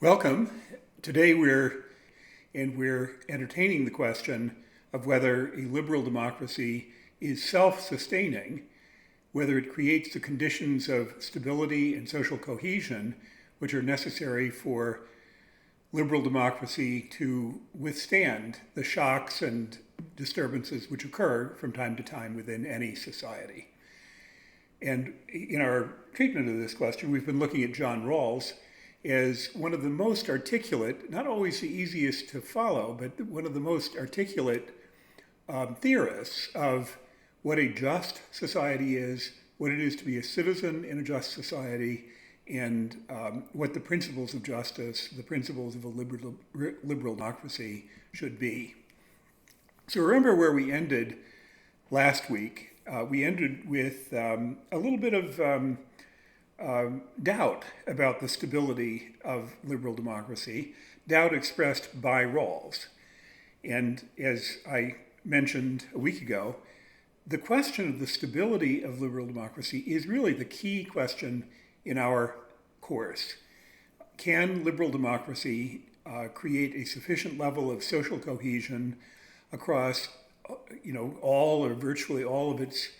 Welcome. Today we're entertaining the question of whether a liberal democracy is self-sustaining, whether it creates the conditions of stability and social cohesion which are necessary for liberal democracy to withstand the shocks and disturbances which occur from time to time within any society. And in our treatment of this question, we've been looking at John Rawls as one of the most articulate, not always the easiest to follow, but one of the most articulate theorists of what a just society is, what it is to be a citizen in a just society, and what the principles of justice, the principles of a liberal democracy should be. So remember where we ended last week. We ended with a little bit of doubt about the stability of liberal democracy, doubt expressed by Rawls. And as I mentioned a week ago, the question of the stability of liberal democracy is really the key question in our course. Can liberal democracy create a sufficient level of social cohesion across all or virtually all of its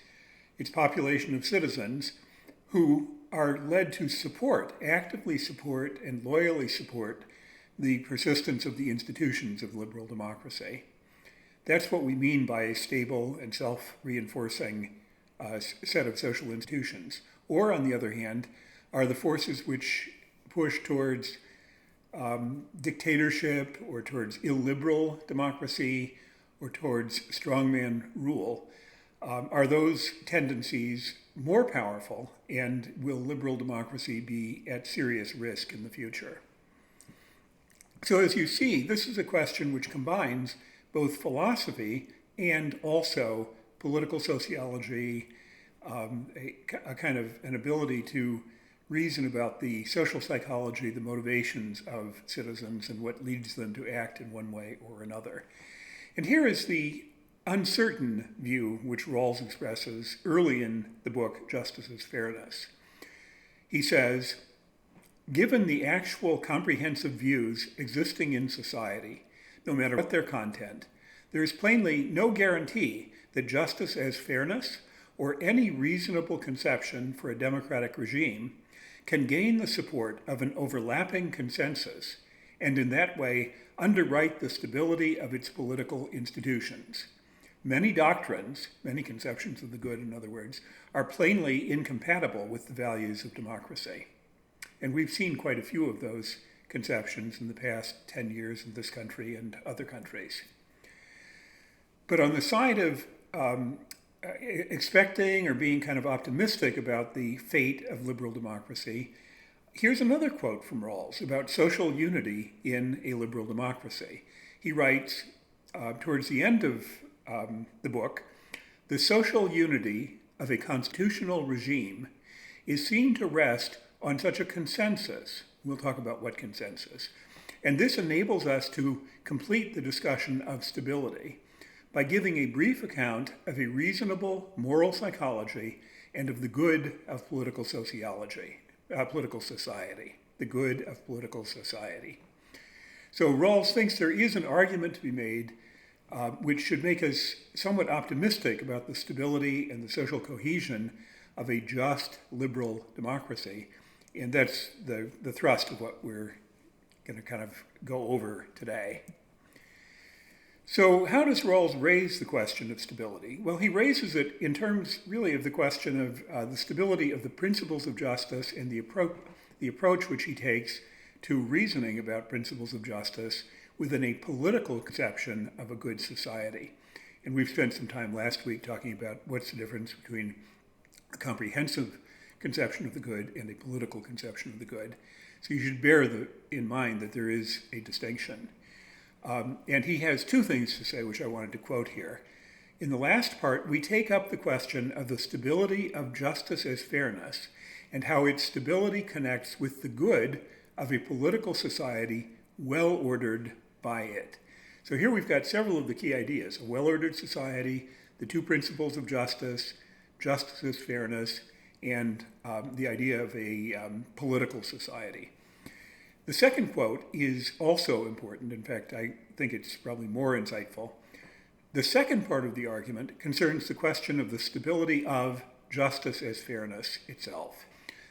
population of citizens who are led to actively support and loyally support the persistence of the institutions of liberal democracy. That's what we mean by a stable and self-reinforcing set of social institutions. Or, on the other hand, are the forces which push towards dictatorship or towards illiberal democracy or towards strongman rule. Are those tendencies more powerful, and will liberal democracy be at serious risk in the future? So as you see, this is a question which combines both philosophy and also political sociology, a kind of an ability to reason about the social psychology, the motivations of citizens, and what leads them to act in one way or another. And here is the uncertain view which Rawls expresses early in the book, Justice is Fairness. He says, given the actual comprehensive views existing in society, no matter what their content, there is plainly no guarantee that justice as fairness or any reasonable conception for a democratic regime can gain the support of an overlapping consensus and in that way underwrite the stability of its political institutions. Many doctrines, many conceptions of the good, in other words, are plainly incompatible with the values of democracy. And we've seen quite a few of those conceptions in the past 10 years in this country and other countries. But on the side of expecting or being kind of optimistic about the fate of liberal democracy, here's another quote from Rawls about social unity in a liberal democracy. He writes, towards the end of the book, the social unity of a constitutional regime is seen to rest on such a consensus. We'll talk about what consensus. And this enables us to complete the discussion of stability by giving a brief account of a reasonable moral psychology and of the good of political society, the good of political society. So Rawls thinks there is an argument to be made which should make us somewhat optimistic about the stability and the social cohesion of a just liberal democracy. And that's the thrust of what we're going to kind of go over today. So how does Rawls raise the question of stability? Well, he raises it in terms really of the question of the stability of the principles of justice and the approach which he takes to reasoning about principles of justice within a political conception of a good society. And we've spent some time last week talking about what's the difference between a comprehensive conception of the good and a political conception of the good. So you should bear in mind that there is a distinction. And he has two things to say, which I wanted to quote here. In the last part, we take up the question of the stability of justice as fairness and how its stability connects with the good of a political society well-ordered by it. So here we've got several of the key ideas: a well-ordered society, the two principles of justice, justice as fairness, and the idea of a political society. The second quote is also important. In fact, I think it's probably more insightful. The second part of the argument concerns the question of the stability of justice as fairness itself.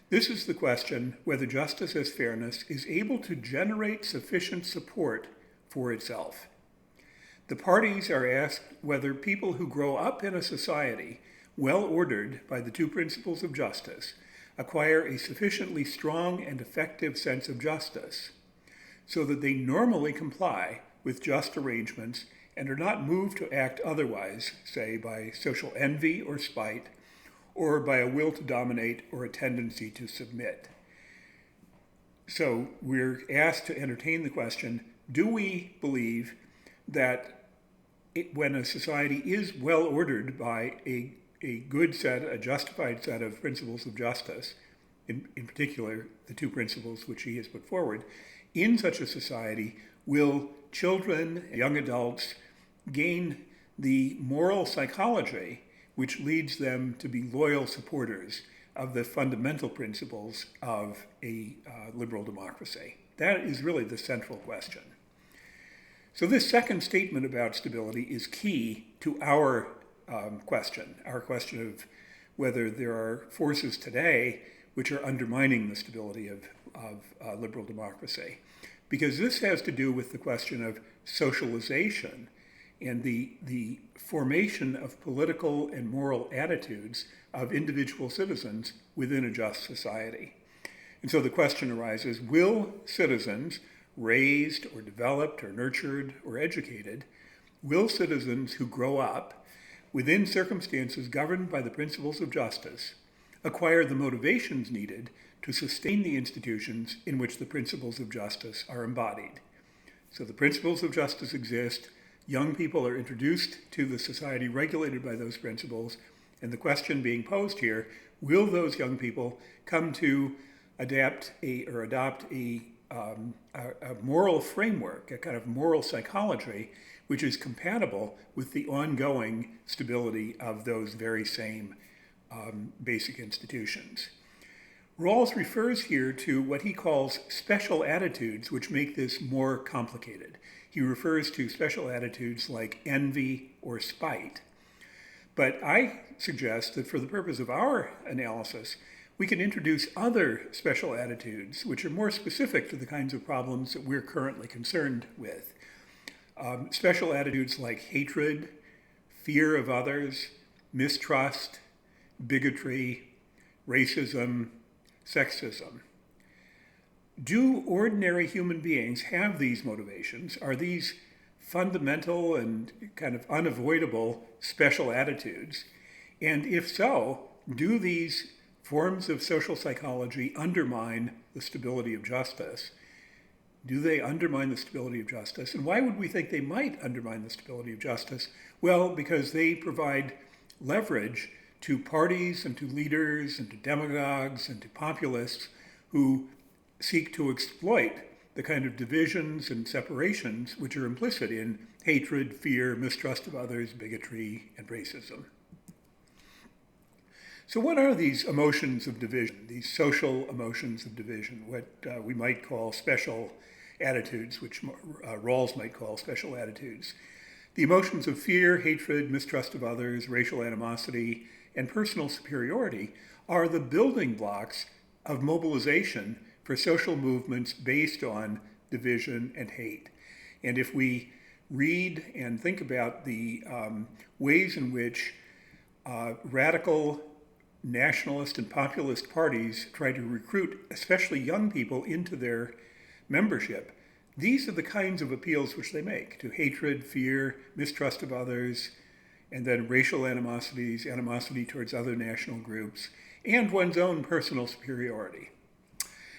This is the question whether justice as fairness is able to generate sufficient support for itself. The parties are asked whether people who grow up in a society well ordered by the two principles of justice acquire a sufficiently strong and effective sense of justice so that they normally comply with just arrangements and are not moved to act otherwise, say by social envy or spite, or by a will to dominate or a tendency to submit. So we're asked to entertain the question, do we believe that when a society is well ordered by a good set, a justified set of principles of justice, in particular the two principles which he has put forward, in such a society will children, young adults, gain the moral psychology which leads them to be loyal supporters of the fundamental principles of a liberal democracy? That is really the central question. So this second statement about stability is key to our question of whether there are forces today which are undermining the stability of liberal democracy. Because this has to do with the question of socialization and the formation of political and moral attitudes of individual citizens within a just society. And so the question arises, will citizens raised or developed or nurtured or educated, will citizens who grow up within circumstances governed by the principles of justice acquire the motivations needed to sustain the institutions in which the principles of justice are embodied? So the principles of justice exist, young people are introduced to the society regulated by those principles, and the question being posed here, will those young people come to adopt a moral framework, a kind of moral psychology, which is compatible with the ongoing stability of those very same basic institutions? Rawls refers here to what he calls special attitudes which make this more complicated. He refers to special attitudes like envy or spite. But I suggest that for the purpose of our analysis, we can introduce other special attitudes which are more specific to the kinds of problems that we're currently concerned with. Special attitudes like hatred, fear of others, mistrust, bigotry, racism, sexism. Do ordinary human beings have these motivations? Are these fundamental and kind of unavoidable special attitudes? And if so, do these forms of social psychology undermine the stability of justice? Do they undermine the stability of justice? And why would we think they might undermine the stability of justice? Well, because they provide leverage to parties and to leaders and to demagogues and to populists who seek to exploit the kind of divisions and separations which are implicit in hatred, fear, mistrust of others, bigotry, and racism. So what are these emotions of division, these social emotions of division, what we might call special attitudes, which Rawls might call special attitudes? The emotions of fear, hatred, mistrust of others, racial animosity, and personal superiority are the building blocks of mobilization for social movements based on division and hate. And if we read and think about the ways in which radical nationalist and populist parties try to recruit especially young people into their membership, these are the kinds of appeals which they make to hatred, fear, mistrust of others, and then racial animosities, animosity towards other national groups, and one's own personal superiority.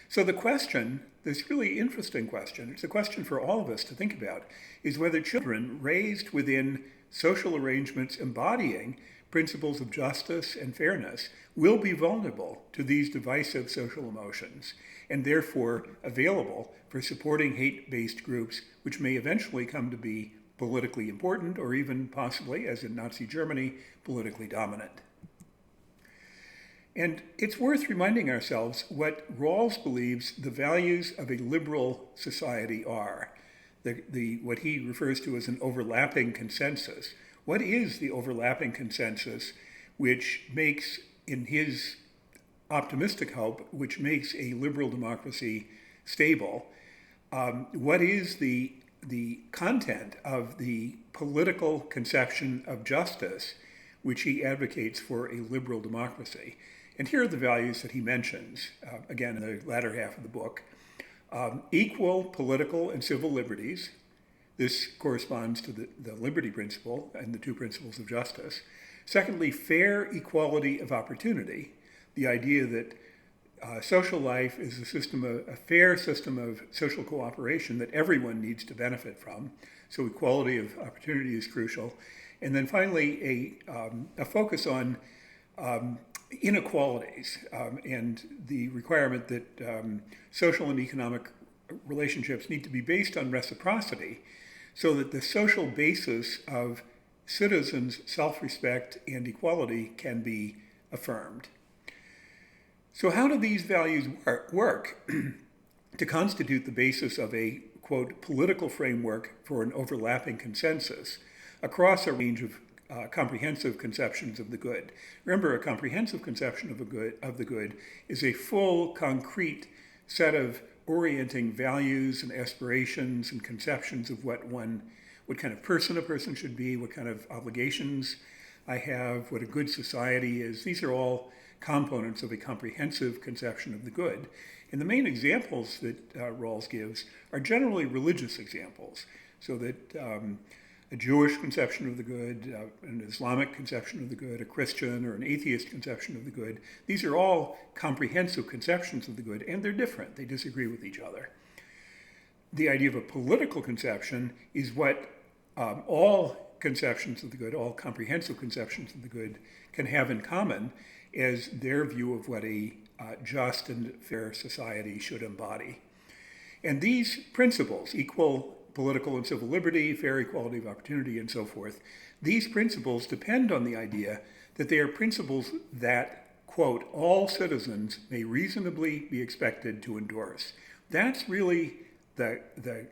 So the question, this really interesting question, it's a question for all of us to think about, is whether children raised within social arrangements embodying principles of justice and fairness will be vulnerable to these divisive social emotions and therefore available for supporting hate-based groups which may eventually come to be politically important or even possibly, as in Nazi Germany, politically dominant. And it's worth reminding ourselves what Rawls believes the values of a liberal society are, what he refers to as an overlapping consensus. What is the overlapping consensus which makes, in his optimistic hope, which makes a liberal democracy stable? What is the content of the political conception of justice which he advocates for a liberal democracy? And here are the values that he mentions, again, in the latter half of the book. Equal political and civil liberties. This corresponds to the liberty principle and the two principles of justice. Secondly, fair equality of opportunity, the idea that social life is a fair system of social cooperation that everyone needs to benefit from. So equality of opportunity is crucial. And then finally, a focus on inequalities and the requirement that social and economic relationships need to be based on reciprocity so that the social basis of citizens' self-respect and equality can be affirmed. So how do these values work to constitute the basis of a, quote, political framework for an overlapping consensus across a range of comprehensive conceptions of the good? Remember, a comprehensive conception of the good is a full, concrete set of orienting values and aspirations and conceptions of what kind of person a person should be, what kind of obligations I have, what a good society is. These are all components of a comprehensive conception of the good. And the main examples that Rawls gives are generally religious examples, so that a Jewish conception of the good, an Islamic conception of the good, a Christian or an atheist conception of the good, these are all comprehensive conceptions of the good, and they're different. They disagree with each other. The idea of a political conception is what all conceptions of the good, all comprehensive conceptions of the good, can have in common as their view of what a just and fair society should embody. And these principles, equal political and civil liberty, fair equality of opportunity, and so forth, these principles depend on the idea that they are principles that, quote, all citizens may reasonably be expected to endorse. That's really the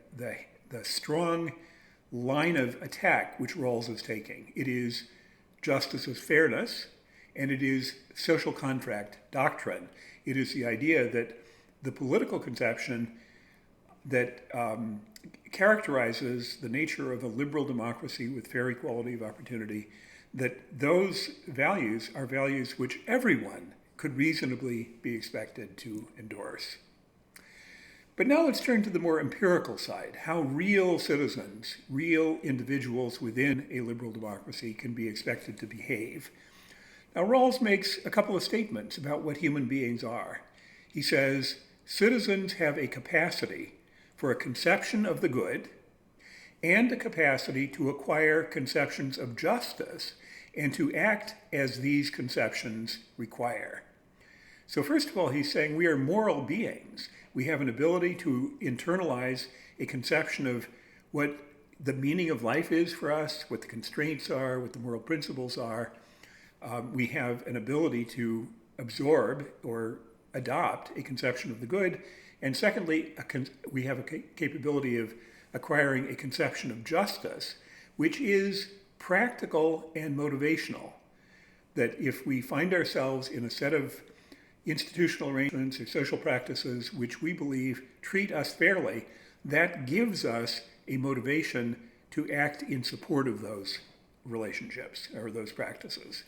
strong line of attack which Rawls is taking. It is justice as fairness, and it is social contract doctrine. It is the idea that the political conception that characterizes the nature of a liberal democracy with fair equality of opportunity, that those values are values which everyone could reasonably be expected to endorse. But now let's turn to the more empirical side, how real citizens, real individuals within a liberal democracy can be expected to behave. Now, Rawls makes a couple of statements about what human beings are. He says, citizens have a capacity for a conception of the good and a capacity to acquire conceptions of justice and to act as these conceptions require. So first of all, he's saying we are moral beings. We have an ability to internalize a conception of what the meaning of life is for us, what the constraints are, what the moral principles are. We have an ability to absorb or adopt a conception of the good. And secondly, we have a capability of acquiring a conception of justice, which is practical and motivational. That if we find ourselves in a set of institutional arrangements or social practices which we believe treat us fairly, that gives us a motivation to act in support of those relationships or those practices.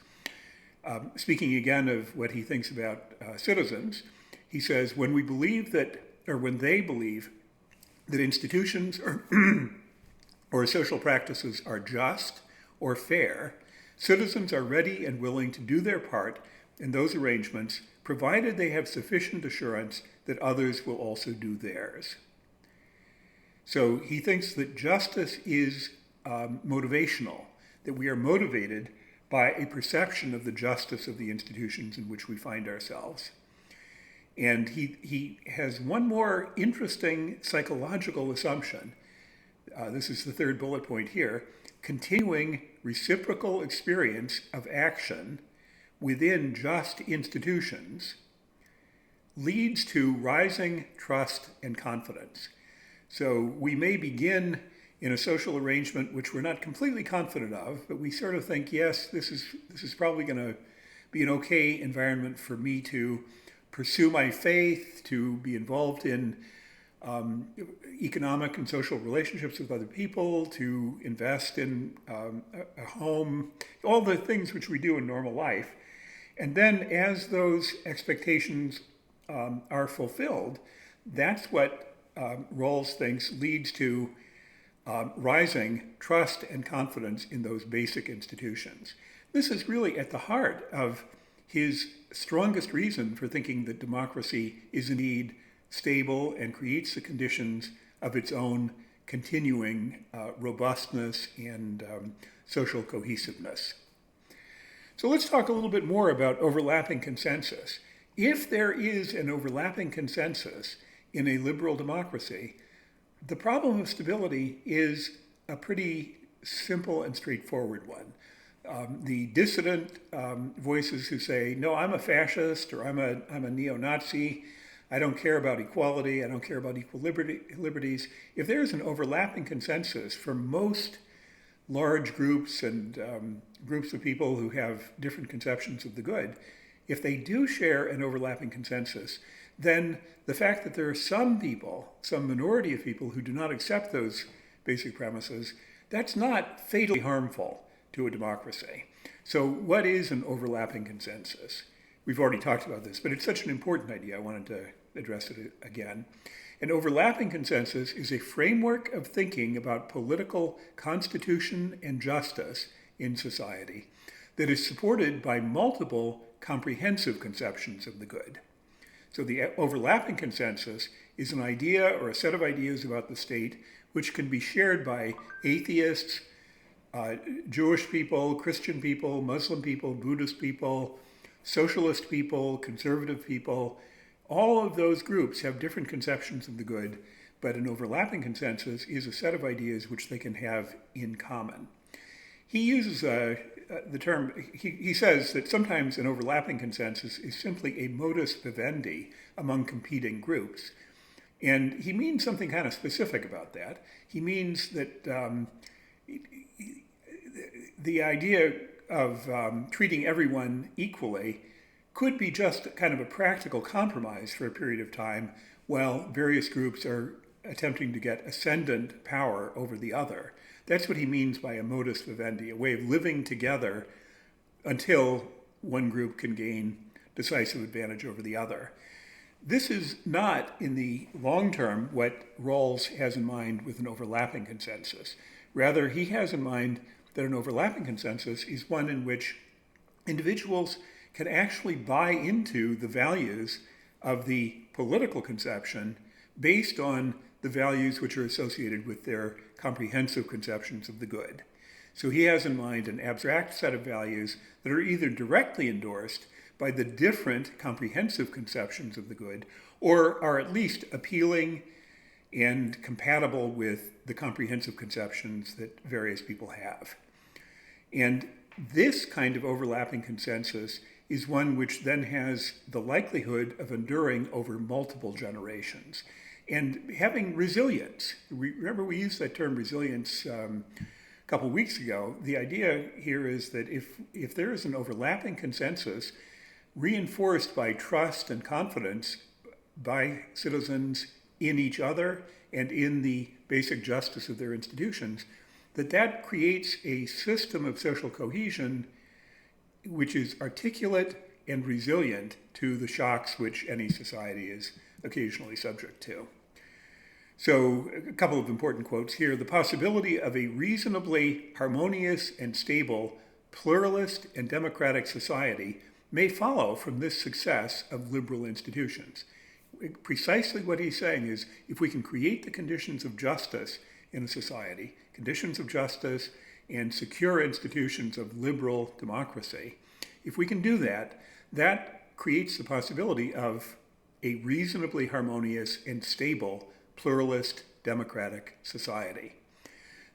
Speaking again of what he thinks about citizens, he says, when they believe that institutions or social practices are just or fair, citizens are ready and willing to do their part in those arrangements, provided they have sufficient assurance that others will also do theirs. So he thinks that justice is motivational, that we are motivated by a perception of the justice of the institutions in which we find ourselves. And he has one more interesting psychological assumption. This is the third bullet point here. Continuing reciprocal experience of action within just institutions leads to rising trust and confidence. So we may begin in a social arrangement which we're not completely confident of, but we sort of think, yes, this is probably going to be an okay environment for me to pursue my faith, to be involved in economic and social relationships with other people, to invest in a home, all the things which we do in normal life. And then as those expectations are fulfilled, that's what Rawls thinks leads to rising trust and confidence in those basic institutions. This is really at the heart of his strongest reason for thinking that democracy is indeed stable and creates the conditions of its own continuing robustness and social cohesiveness. So let's talk a little bit more about overlapping consensus. If there is an overlapping consensus in a liberal democracy, the problem of stability is a pretty simple and straightforward one. The dissident voices who say, no, I'm a fascist, or I'm a neo-Nazi, I don't care about equality, I don't care about equal liberties. If there's an overlapping consensus for most large groups and groups of people who have different conceptions of the good, if they do share an overlapping consensus, then the fact that there are some people, some minority of people who do not accept those basic premises, that's not fatally harmful to a democracy. So what is an overlapping consensus? We've already talked about this, but it's such an important idea, I wanted to address it again. An overlapping consensus is a framework of thinking about political constitution and justice in society that is supported by multiple comprehensive conceptions of the good. So the overlapping consensus is an idea or a set of ideas about the state which can be shared by atheists, Jewish people, Christian people, Muslim people, Buddhist people, socialist people, conservative people. All of those groups have different conceptions of the good, but an overlapping consensus is a set of ideas which they can have in common. He uses the term, he says that sometimes an overlapping consensus is simply a modus vivendi among competing groups. And he means something kind of specific about that. He means that the idea of treating everyone equally could be just kind of a practical compromise for a period of time while various groups are attempting to get ascendant power over the other. That's what he means by a modus vivendi, a way of living together until one group can gain decisive advantage over the other. This is not, in the long term, what Rawls has in mind with an overlapping consensus. Rather, he has in mind that an overlapping consensus is one in which individuals can actually buy into the values of the political conception based on the values which are associated with their comprehensive conceptions of the good. So he has in mind an abstract set of values that are either directly endorsed by the different comprehensive conceptions of the good, or are at least appealing and compatible with the comprehensive conceptions that various people have. And this kind of overlapping consensus is one which then has the likelihood of enduring over multiple generations and having resilience. Remember, we used that term resilience a couple weeks ago. The idea here is that if there is an overlapping consensus reinforced by trust and confidence by citizens in each other and in the basic justice of their institutions, that creates a system of social cohesion which is articulate and resilient to the shocks which any society is occasionally subject to. So a couple of important quotes here. The possibility of a reasonably harmonious and stable, pluralist and democratic society may follow from this success of liberal institutions. Precisely what he's saying is, if we can create the conditions of justice in a society, conditions of justice and secure institutions of liberal democracy, if we can do that, that creates the possibility of a reasonably harmonious and stable pluralist democratic society.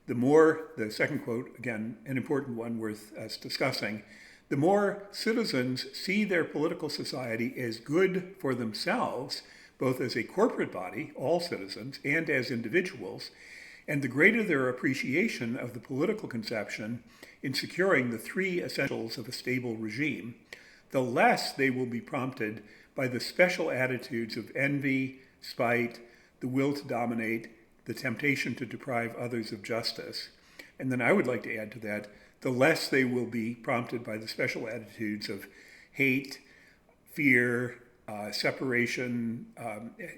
The second quote, again, an important one worth us discussing, The more citizens see their political society as good for themselves, both as a corporate body, all citizens, and as individuals, and the greater their appreciation of the political conception in securing the three essentials of a stable regime, the less they will be prompted by the special attitudes of envy, spite, the will to dominate, the temptation to deprive others of justice. And then I would like to add to that, the less they will be prompted by the special attitudes of hate, fear, separation,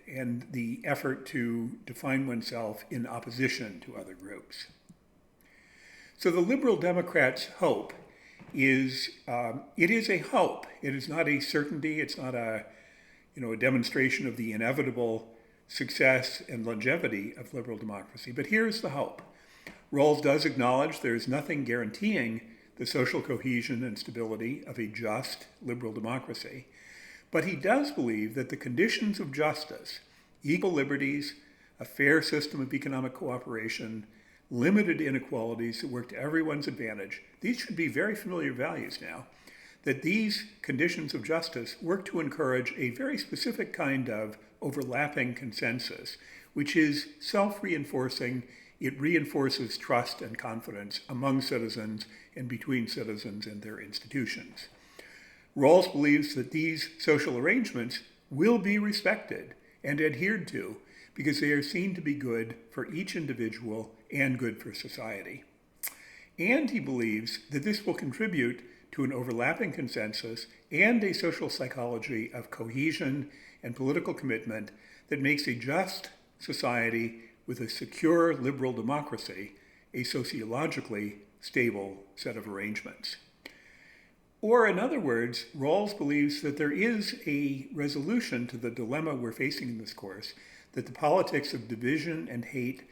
and the effort to define oneself in opposition to other groups. So the Liberal Democrats' hope is, it is a hope. It is not a certainty. It's not a demonstration of the inevitable success and longevity of liberal democracy. But here's the hope. Rawls does acknowledge there is nothing guaranteeing the social cohesion and stability of a just liberal democracy. But he does believe that the conditions of justice, equal liberties, a fair system of economic cooperation, limited inequalities that work to everyone's advantage, these should be very familiar values now, that these conditions of justice work to encourage a very specific kind of overlapping consensus, which is self-reinforcing. It reinforces trust and confidence among citizens and between citizens and their institutions. Rawls believes that these social arrangements will be respected and adhered to because they are seen to be good for each individual and good for society. And he believes that this will contribute to an overlapping consensus and a social psychology of cohesion and political commitment that makes a just society with a secure liberal democracy a sociologically stable set of arrangements. Or in other words, Rawls believes that there is a resolution to the dilemma we're facing in this course, that the politics of division and hate,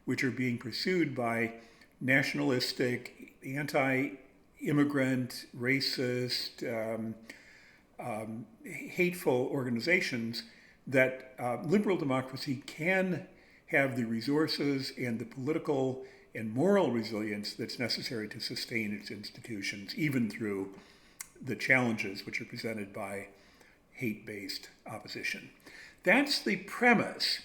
which are being pursued by nationalistic, anti-immigrant, racist, hateful organizations, that liberal democracy can have the resources and the political and moral resilience that's necessary to sustain its institutions, even through the challenges which are presented by hate-based opposition. That's the premise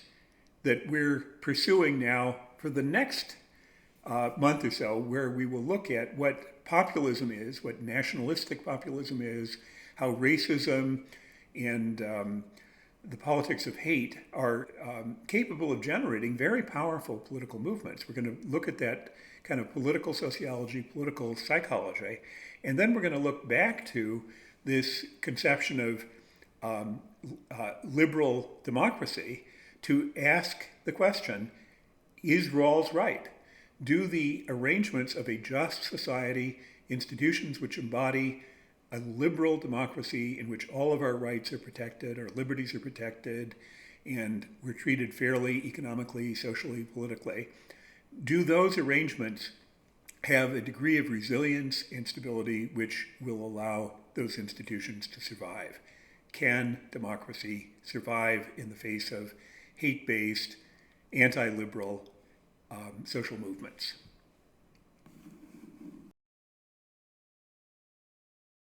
that we're pursuing now for the next month or so, where we will look at what populism is, what nationalistic populism is, how racism and the politics of hate are capable of generating very powerful political movements. We're going to look at that kind of political sociology, political psychology, and then we're going to look back to this conception of liberal democracy to ask the question, is Rawls right? Do the arrangements of a just society, institutions which embody a liberal democracy in which all of our rights are protected, our liberties are protected, and we're treated fairly economically, socially, politically, do those arrangements have a degree of resilience and stability which will allow those institutions to survive? Can democracy survive in the face of hate-based, anti-liberal social movements?